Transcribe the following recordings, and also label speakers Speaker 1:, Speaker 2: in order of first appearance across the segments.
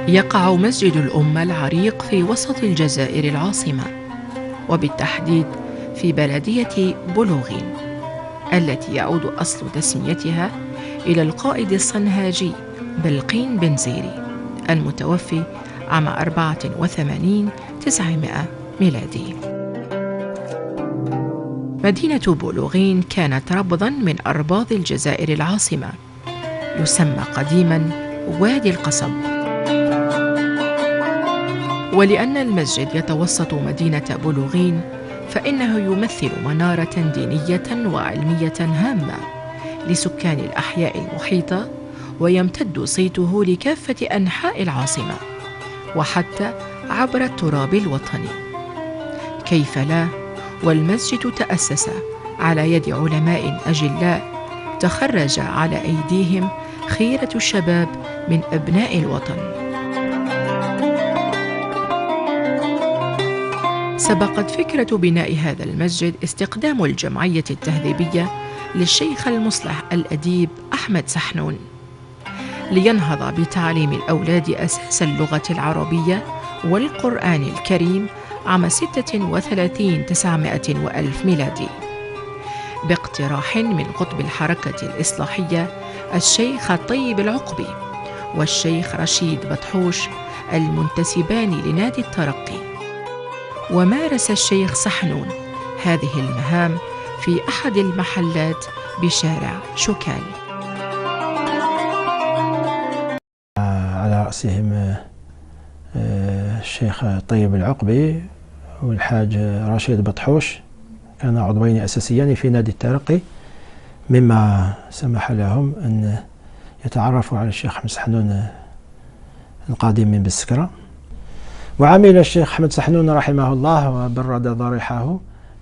Speaker 1: يقع مسجد الأمة العريق في وسط الجزائر العاصمة، وبالتحديد في بلدية بولوغين، التي يعود أصل تسميتها إلى القائد الصنهاجي بلقين بن زيري المتوفي عام 84-900 ميلادي. مدينة بولوغين كانت ربضاً من أرباض الجزائر العاصمة، يسمى قديماً وادي القصب. ولأن المسجد يتوسط مدينة بولوغين، فإنه يمثل منارة دينية وعلمية هامة لسكان الأحياء المحيطة، ويمتد صيته لكافة أنحاء العاصمة وحتى عبر التراب الوطني. كيف لا، والمسجد تأسس على يد علماء أجلاء تخرج على أيديهم خيرة الشباب من أبناء الوطن. سبقت فكرة بناء هذا المسجد استقدام الجمعية التهذيبية للشيخ المصلح الأديب أحمد سحنون، لينهض بتعليم الأولاد أساس اللغة العربية والقرآن الكريم عام 36-900 ميلادي، باقتراح من قطب الحركة الإصلاحية الشيخ طيب العقبي والشيخ رشيد بطحوش المنتسبان لنادي الترقي. ومارس الشيخ سحنون هذه المهام في أحد المحلات بشارع شوكال.
Speaker 2: على رأسهم الشيخ طيب العقبي والحاج رشيد بطحوش، كانا عضوين أساسيان في نادي الترقي، مما سمح لهم أن يتعرفوا على الشيخ أحمد سحنون القادم من بسكرة. وعمل الشيخ أحمد سحنون رحمه الله وبرد ضريحه،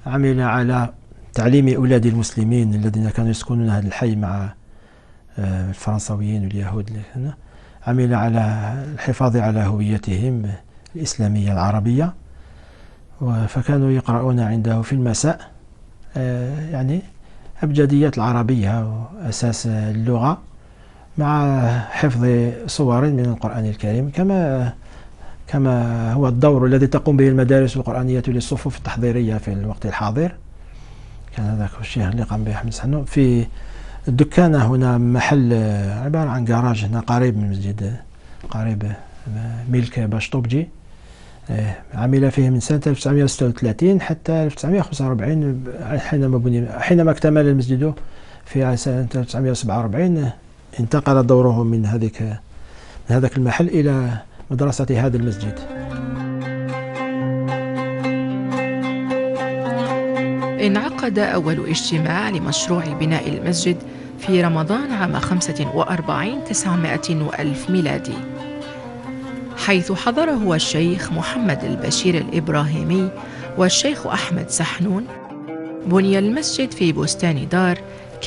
Speaker 2: عمل على تعليم أولاد المسلمين الذين كانوا يسكنون هذا الحي مع الفرنسويين واليهود، عمل على الحفاظ على هويتهم الإسلامية العربية، فكانوا يقرؤون عنده في المساء يعني أبجديات العربية وأساس اللغة، مع حفظ صور من القرآن الكريم، كما هو الدور الذي تقوم به المدارس القرآنية للصفوف التحضيرية في الوقت الحاضر. كان هذاك الشيء اللي قام به أحمد سحنون. في الدكانة هنا محل عبارة عن جراج هنا قريب من المسجد، قريب ملك باشطوبجي، عمل فيه من سنة 1936 حتى 1945 حينما اكتمل المسجد في سنة 1947. انتقل دوره من هذاك المحل إلى مدرسة هذا المسجد.
Speaker 1: انعقد أول اجتماع لمشروع بناء المسجد في رمضان عام 45-900 ميلادي، حيث حضره الشيخ محمد البشير الإبراهيمي والشيخ أحمد سحنون. بني المسجد في بستان دار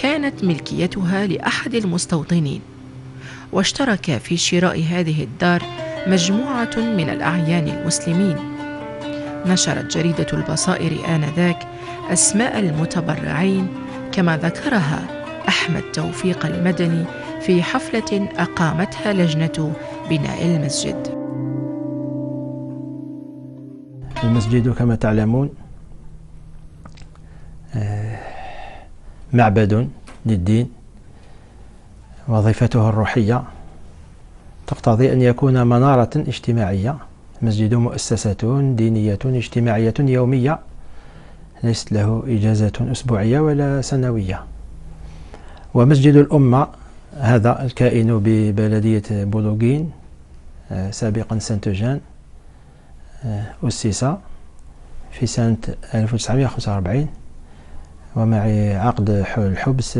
Speaker 1: كانت ملكيتها لأحد المستوطنين، واشترك في شراء هذه الدار مجموعة من الأعيان المسلمين. نشرت جريدة البصائر آنذاك أسماء المتبرعين كما ذكرها أحمد توفيق المدني في حفلة أقامتها لجنة بناء المسجد.
Speaker 2: المسجد كما تعلمون معبد للدين، وظيفته الروحية تقتضي أن يكون منارة اجتماعية. المسجد مؤسسة دينية اجتماعية يومية، ليست له إجازة أسبوعية ولا سنوية. ومسجد الأمة هذا الكائن ببلدية بولوغين، سابقا سانتوجان، أسس في سنة 1945، ومع عقد الحبس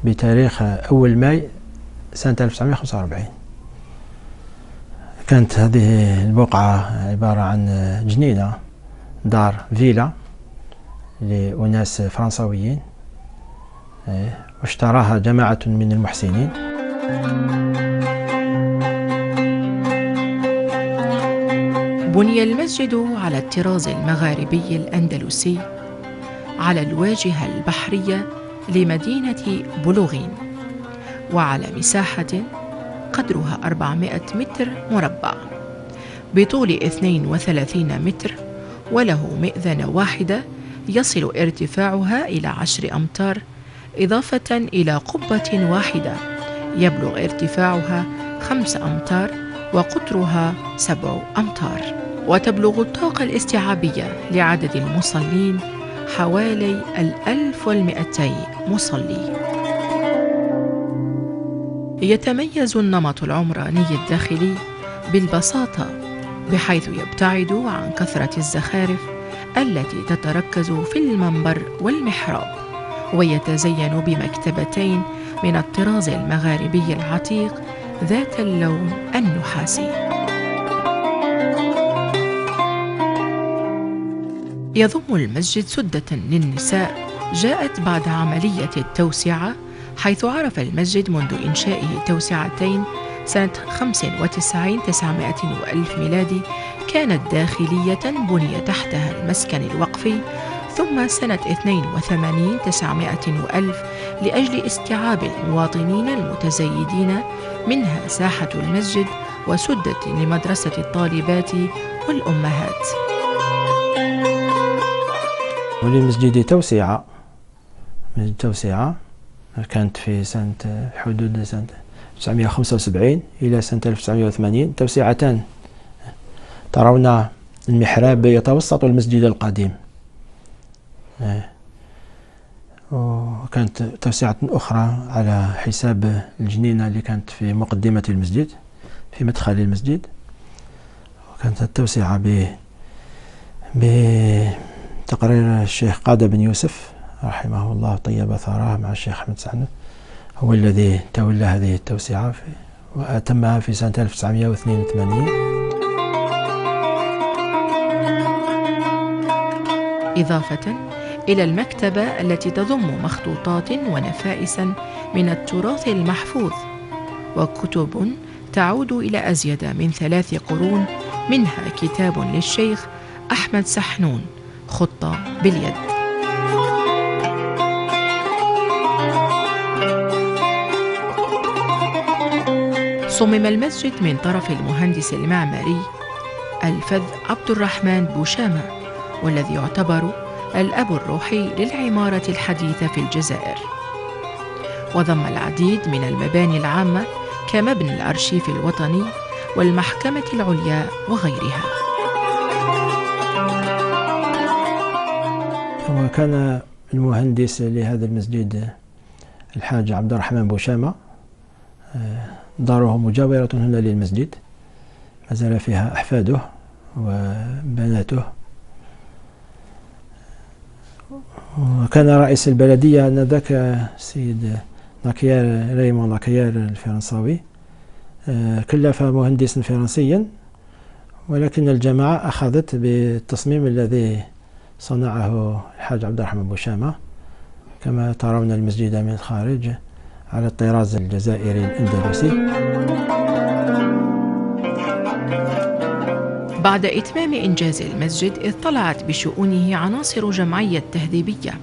Speaker 2: بتاريخ 1 ماي سنة 1945. كانت هذه البقعة عبارة عن جنينة، دار فيلا لأناس فرنسويين، واشتراها جماعة من المحسنين.
Speaker 1: بني المسجد على الطراز المغاربي الأندلسي على الواجهة البحرية لمدينة بولوغين، وعلى مساحة قدرها 400 متر مربع بطول 32 متر، وله مئذنة واحدة يصل ارتفاعها إلى 10 أمتار، إضافة إلى قبة واحدة يبلغ ارتفاعها 5 أمتار وقطرها 7 أمتار. وتبلغ الطاقة الاستيعابية لعدد المصلين حوالي 1200 مصلي. يتميز النمط العمراني الداخلي بالبساطة، بحيث يبتعد عن كثرة الزخارف التي تتركز في المنبر والمحراب، ويتزين بمكتبتين من الطراز المغاربي العتيق ذات اللون النحاسي. يضم المسجد سدة للنساء جاءت بعد عملية التوسعة، حيث عرف المسجد منذ إنشائه توسعتين سنة 95 900 وألف ميلادي كانت داخلية بني تحتها المسكن الوقفي، ثم سنة 82 900 وألف لأجل استيعاب المواطنين المتزيدين، منها ساحة المسجد وسدة لمدرسة الطالبات والأمهات.
Speaker 2: وللمسجد توسعة كانت في سنة حدود سنة 1975 إلى سنة 1980 توسعتان. ترون المحراب يتوسط المسجد القديم، وكانت توسعة أخرى على حساب الجنينة اللي كانت في مقدمة المسجد في مدخل المسجد. وكانت التوسعة بتقرير الشيخ قادة بن يوسف رحمه الله طيب ثراه مع الشيخ أحمد سعنود، هو الذي تولى هذه التوسعة وأتمها في سنة 1982.
Speaker 1: إضافة إلى المكتبة التي تضم مخطوطات ونفائس من التراث المحفوظ، وكتب تعود إلى أزيد من 3 قرون، منها كتاب للشيخ أحمد سحنون خطة باليد. صمم المسجد من طرف المهندس المعماري الفذ عبد الرحمن بوشامة، والذي يعتبر الأب الروحي للعمارة الحديثة في الجزائر، وضم العديد من المباني العامة كمبنى الأرشيف الوطني والمحكمة العليا وغيرها.
Speaker 2: وكان المهندس لهذا المسجد الحاج عبد الرحمن بوشامة، داره مجاورة هنا للمسجد، ما زال فيها أحفاده وبناته. وكان رئيس البلدية آنذاك السيد ريمون لاكيير الفرنساوي، كلف مهندسا فرنسيا، ولكن الجماعة أخذت بالتصميم الذي صنعه الحاج عبد الرحمن بوشامة، كما ترون المسجد من الخارج على الطراز الجزائري الأندلسي.
Speaker 1: بعد إتمام إنجاز المسجد اطلعت بشؤونه عناصر جمعية تهذيبية،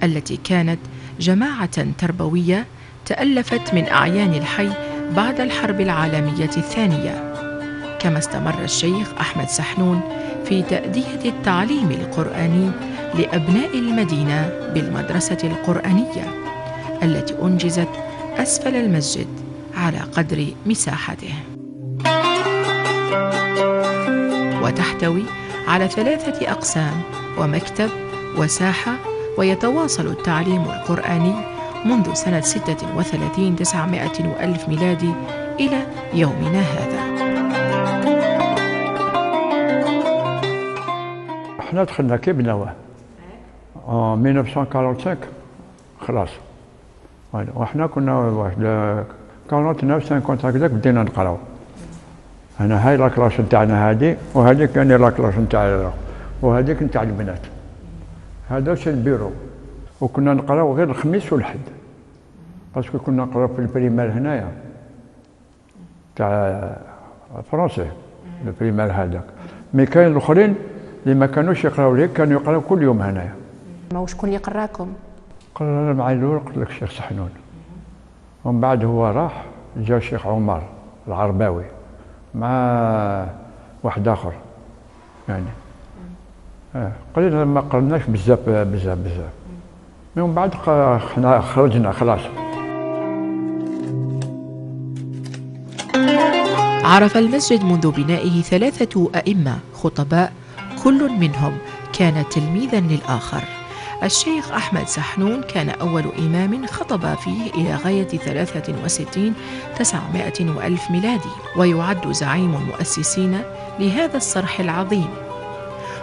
Speaker 1: التي كانت جماعة تربوية تألفت من أعيان الحي بعد الحرب العالمية الثانية. كما استمر الشيخ أحمد سحنون في تأدية التعليم القرآني لأبناء المدينة بالمدرسة القرآنية التي أنجزت أسفل المسجد على قدر مساحته، وتحتوي على 3 أقسام ومكتب وساحة، ويتواصل التعليم القرآني منذ سنة 36 900 وألف ميلادي إلى يومنا هذا.
Speaker 3: احنا دخلنا كي بنواه 1945 خلاص، وحنا كنا واحد 49 50 هكذاك بدينا نقراو. انا هاي لاكلاش نتاعنا هادي، وهذه كان لاكلاش نتاع، وهذيك نتاع البنات. هذا شي البيرو، وكنا نقراو غير الخميس والحد، باسكو كنا نقراو في البريمير هنايا تاع فرنسي البريمير هذاك. مي كاين الاخرين اللي ما كانوش يقراو ليك، كانوا يقراو كل يوم هنايا.
Speaker 1: وشكون اللي قراكم؟
Speaker 3: قرانا مع الاول قلت لك الشيخ سحنون، ومن بعد هو راح جا الشيخ عمر العرباوي مع واحد آخر يعني. قليلا ما قرناش بزاف بزاف بزاف، من بعد حنا خرجنا خلاص.
Speaker 1: عرف المسجد منذ بنائه 3 أئمة خطباء، كل منهم كان تلميذا للآخر. الشيخ أحمد سحنون كان أول إمام خطب فيه إلى غاية 63 900 وألف ميلادي، ويعد زعيم المؤسسين لهذا الصرح العظيم،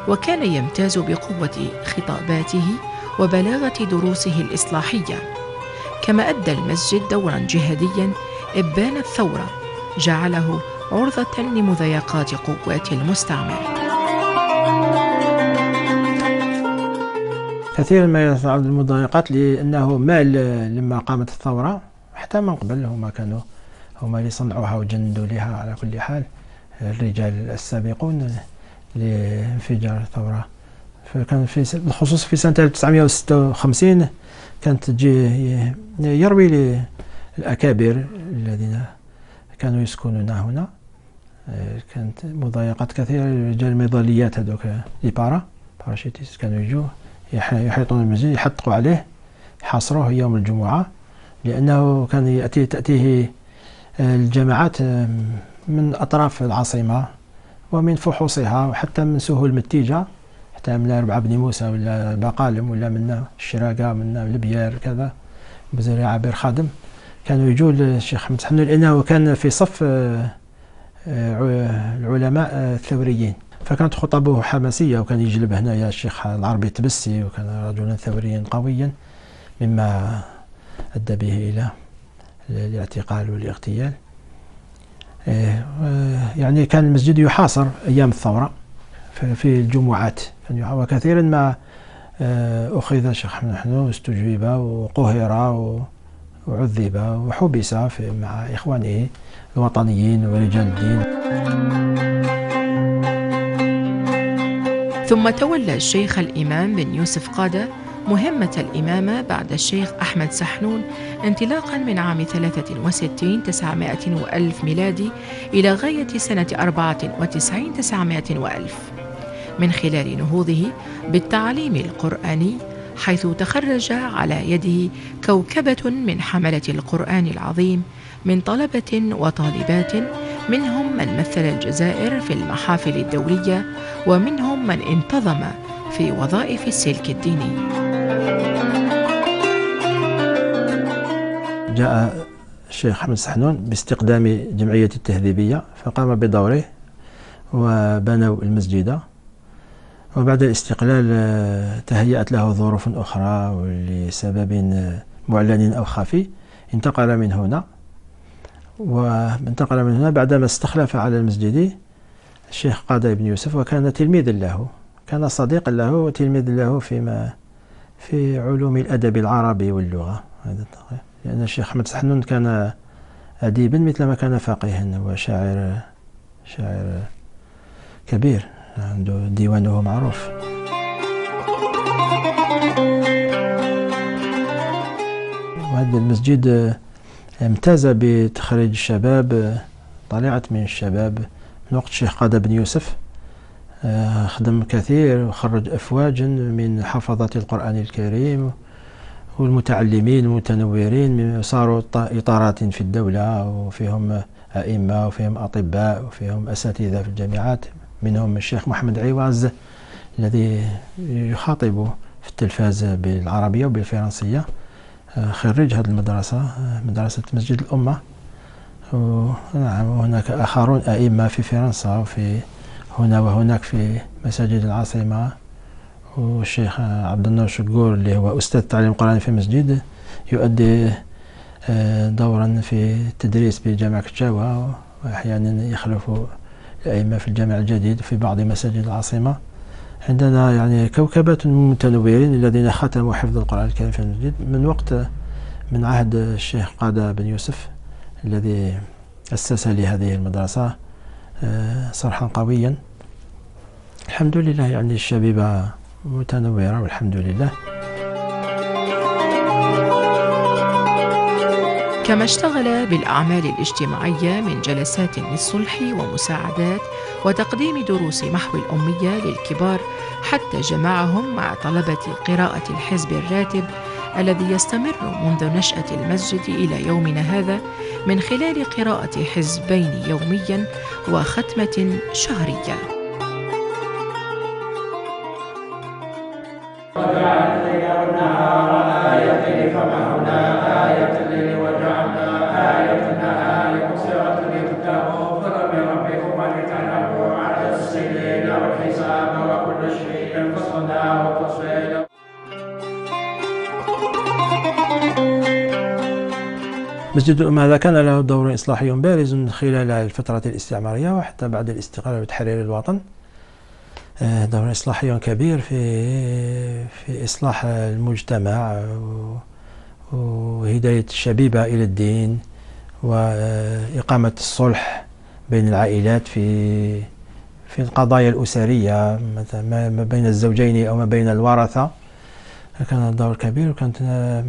Speaker 1: وكان يمتاز بقوة خطاباته وبلاغة دروسه الإصلاحية. كما أدى المسجد دورا جهاديا إبان الثورة، جعله عرضة لمضايقات قوات المستعمر.
Speaker 2: كثيرا ما يتعرض للمضايقات لأنه مال لما قامت الثورة، حتى من قبل هما اللي صنعوها وجندوا لها على كل حال، الرجال السابقون لانفجار الثورة. فكان بالخصوص في سنة 1956 كانت تجي يروي للأكابر الذين كانوا يسكنون هنا، كانت مضايقات كثيرة لرجال المظليات هذوك لي باراشيتيست، كانوا يجوا يحيطون المسجد، يحطوا عليه، يحاصروه يوم الجمعة، لأنه كان تأتيه الجماعات من أطراف العاصمة ومن فحوصها وحتى من سهول متيجة، حتى من ربعة بن موسى ولا بقالم ولا من الشراقة من البيار كذا بزريعة بير خادم، كانوا يجوا للشيخ أحمد سحنون لأنه كان في صف العلماء الثوريين، فكانت خطبه حماسية، وكان يجلب هنايا الشيخ العربي التبسي، وكان رجلا ثوريا قويا مما أدى به إلى الاعتقال والاغتيال. يعني كان المسجد يحاصر أيام الثورة في الجمعات، وكثيرا ما أخذ الشيخ أحمد سحنون واستجوب وقهر وعذب وحبس مع إخوانه الوطنيين ورجال الدين.
Speaker 1: ثم تولى الشيخ الإمام بن يوسف قادة مهمة الإمامة بعد الشيخ أحمد سحنون، انطلاقا من عام 63 900 وألف ميلادي إلى غاية سنة 94 900 وألف، من خلال نهوضه بالتعليم القرآني، حيث تخرج على يده كوكبة من حملة القرآن العظيم من طلبة وطالبات، منهم من مثل الجزائر في المحافل الدولية، ومنهم من انتظم في وظائف السلك الديني.
Speaker 2: جاء الشيخ أحمد سحنون باستقدام جمعية التهذيبية، فقام بدوره وبنوا المسجد، وبعد الاستقلال تهيأت له ظروف أخرى ولسبب معلن أو خفي انتقل من هنا بعدما استخلف على المسجد الشيخ قادة بن يوسف، وكان تلميذا له، كان صديقا له وتلميذا له في علوم الأدب العربي واللغة، لأن الشيخ أحمد سحنون كان أديبا مثلما كان فقيها وشاعر كبير، عنده ديوانه معروف. وهذا المسجد امتاز بتخريج الشباب، طلعت من الشباب من وقت الشيخ قادة بن يوسف، خدم كثير وخرج أفواجا من حفظة القرآن الكريم والمتعلمين المتنورين، صاروا إطارات في الدولة، وفيهم أئمة وفيهم أطباء وفيهم أساتذة في الجامعات، منهم الشيخ محمد عواز الذي يخاطب في التلفاز بالعربية وبالفرنسية، خريج هذه المدرسة، مدرسة مسجد الأمة. ونعم، وهناك آخرون أئمة في فرنسا وفي هنا وهناك في مساجد العاصمة، والشيخ عبد النور شقور اللي هو أستاذ تعليم القرآن في المسجد يؤدي دورا في التدريس بجامعة كتشاوة، وأحيانا يخلف الأئمة في الجامع الجديد في بعض مساجد العاصمة. عندنا يعني كوكبة متنورين الذين ختموا حفظ القرآن الكريم في المسجد من عهد الشيخ قادة بن يوسف الذي أسس لهذه المدرسة صرحا قويا. الحمد لله، يعني الشبيبة متنورة والحمد لله.
Speaker 1: كما اشتغل بالأعمال الاجتماعية من جلسات للصلح ومساعدات وتقديم دروس محو الأمية للكبار، حتى جمعهم مع طلبة قراءة الحزب الراتب الذي يستمر منذ نشأة المسجد إلى يومنا هذا من خلال قراءة حزبين يوميا وختمة شهرية.
Speaker 2: مسجد الأمة هذا كان له دور إصلاحي بارز خلال الفترة الاستعمارية وحتى بعد الاستقلال وتحرير الوطن. دور إصلاحي كبير في إصلاح المجتمع وهداية الشبيبة إلى الدين وإقامة الصلح بين العائلات في القضايا الأسرية مثلا ما بين الزوجين أو ما بين الورثة. كان دور كبير، وكانت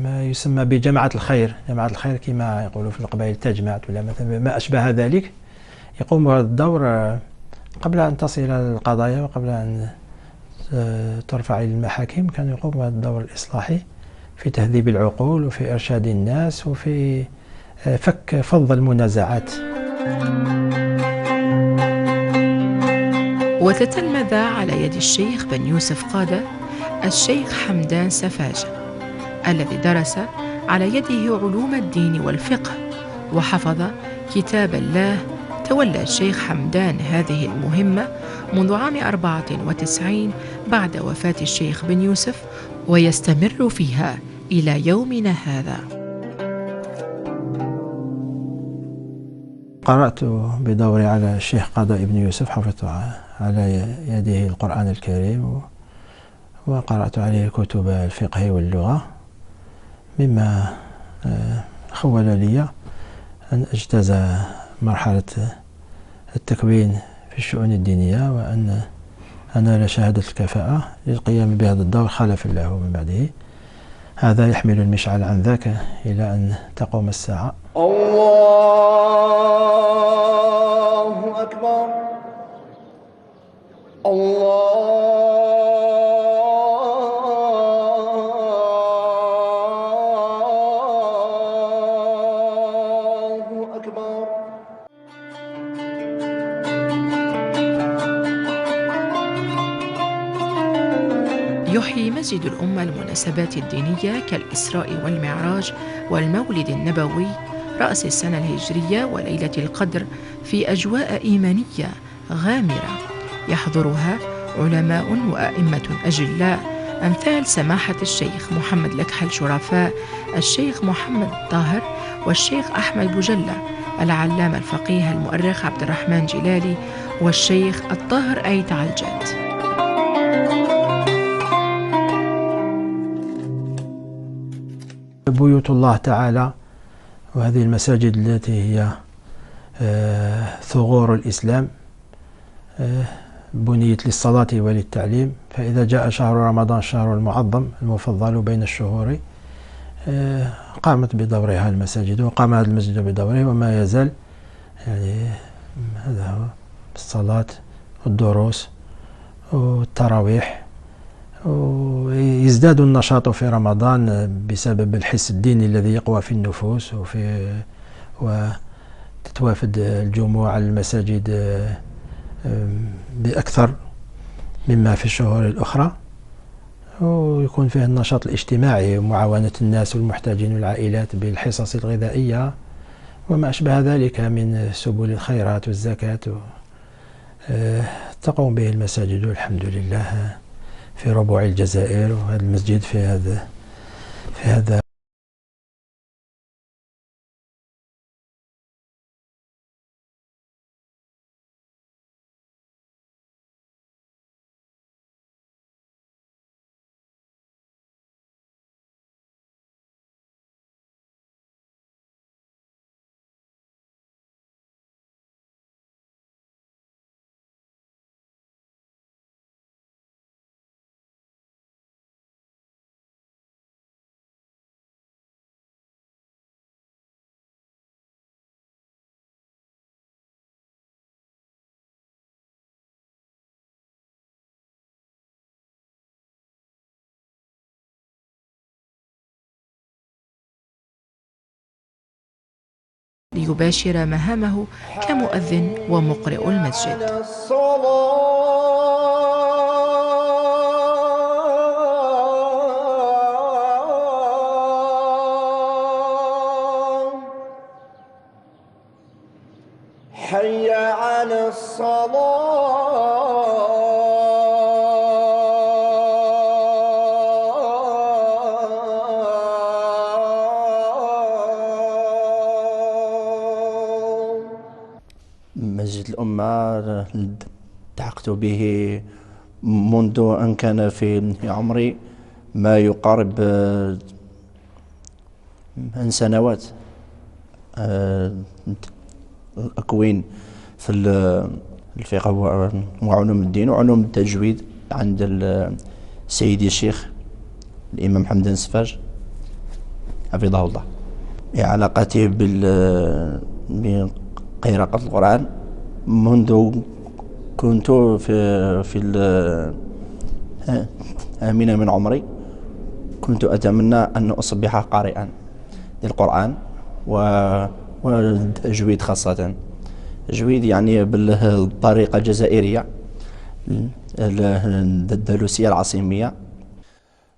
Speaker 2: ما يسمى بجماعة الخير. جماعة الخير كما يقولوا في القبائل تجمعت ولا مثلا ما أشبه ذلك، يقوم بهذا الدور قبل أن تصل إلى القضايا وقبل أن ترفع إلى المحاكم. كان يقوم بهذا الدور الإصلاحي في تهذيب العقول وفي إرشاد الناس وفي فك فض المنازعات.
Speaker 1: وتتلمذ على يد الشيخ بن يوسف قادة الشيخ حمدان سفاجة الذي درس على يده علوم الدين والفقه وحفظ كتاب الله. تولى الشيخ حمدان هذه المهمة منذ عام 94 بعد وفاة الشيخ بن يوسف، ويستمر فيها إلى يومنا هذا.
Speaker 2: قرأت بدوري على الشيخ قادة ابن يوسف، حفظت على يده القرآن الكريم وقرأت عليه كتب الفقه واللغة، مما خول لي أن أجتاز مرحلة التكوين في الشؤون الدينية وأن أنال شهادة الكفاءة للقيام بهذا الدور خلفا له من بعده. هذا يحمل المشعل عن ذاك إلى أن تقوم الساعة.
Speaker 4: الله أكبر، الله أكبر.
Speaker 1: يحيي مسجد الأمة المناسبات الدينية كالإسراء والمعراج والمولد النبوي، رأس السنة الهجرية وليلة القدر، في أجواء إيمانية غامرة يحضرها علماء وأئمة أجلاء أمثال سماحة الشيخ محمد لكحل شرفاء، الشيخ محمد طاهر، والشيخ أحمد بوجلة، العلامة الفقيه المؤرخ عبد الرحمن جلالي، والشيخ الطاهر أيت علجات.
Speaker 2: بيوت الله تعالى وهذه المساجد التي هي ثغور الإسلام بنيت للصلاة وللتعليم، فإذا جاء شهر رمضان الشهر المعظم المفضل بين الشهور قامت بدورها المساجد، وقام هذا المسجد بدوره وما يزال. يعني هذا هو الصلاة والدروس والتراويح، ويزداد النشاط في رمضان بسبب الحس الديني الذي يقوى في النفوس، وتتوافد الجموع المساجد بأكثر مما في الشهور الأخرى، ويكون فيه النشاط الاجتماعي ومعاونة الناس والمحتاجين والعائلات بالحصص الغذائية وما أشبه ذلك من سبل الخيرات والزكاة. تقوم به المساجد الحمد لله في ربوع الجزائر، وهذا المسجد في هذا
Speaker 1: ليباشر مهامه كمؤذن ومقرئ المسجد.
Speaker 4: حي على الصلاة.
Speaker 5: مسجد الأمة التحقت به منذ أن كان في عمري ما يقارب من سنوات. الأكوين في الفقه وعلوم الدين وعلوم التجويد عند سيدي الشيخ الإمام حمدان السفاج حفظه الله. علاقتي بقراءة القرآن منذ كنت في الآمنة من عمري كنت أتمنى أن أصبح قارئا للقرآن والتجويد خاصة. التجويد يعني بالطريقة الجزائرية الأندلسية العاصمية.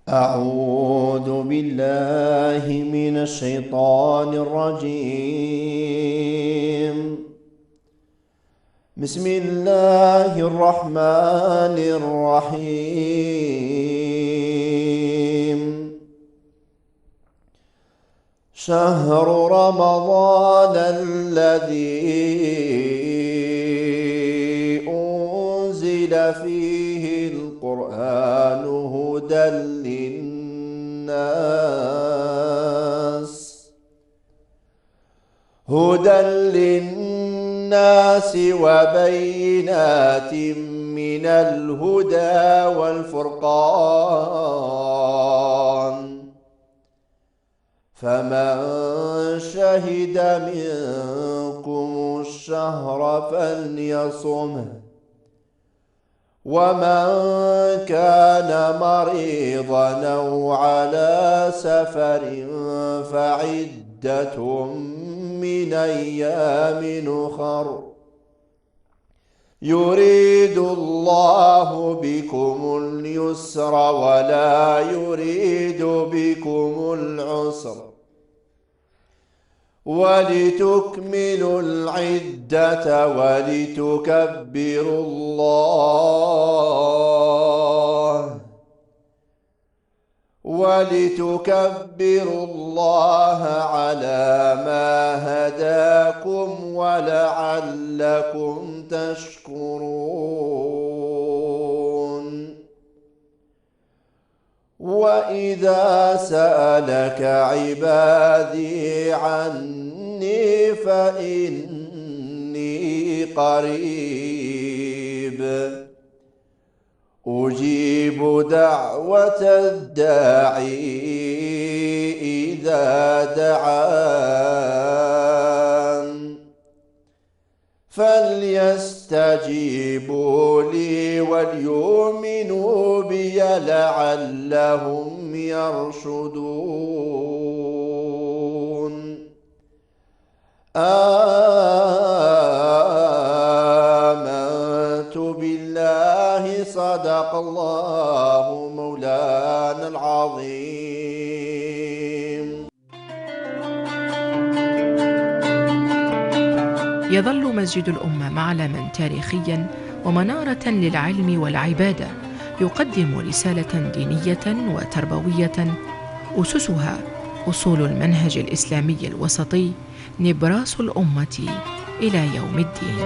Speaker 6: أعوذ بالله من الشيطان الرجيم. بسم الله الرحمن الرحيم. شهر رمضان الذي أنزل فيه القرآن هدى للناس وبينات من الهدى والفرقان، فمن شهد منكم الشهر فليصمه، ومن كان مريضا أو على سفر فعدة من أيام أخر، يريد الله بكم اليسر ولا يريد بكم العسر، ولتكملوا العدة ولتكبروا الله على ما هداكم ولعلكم تشكرون. وإذا سألك عبادي عني فإني قريب أجيب دعوة الداعي إذا دعان، فليستجيبوا لي وليؤمنوا بي لعلهم يرشدون. آمنت بالله صدق الله مولانا العظيم.
Speaker 1: يظل مسجد الأمة معلما تاريخيا ومنارة للعلم والعبادة، يقدم رسالة دينية وتربوية أسسها أصول المنهج الإسلامي الوسطي، نبراس الأمة إلى يوم الدين.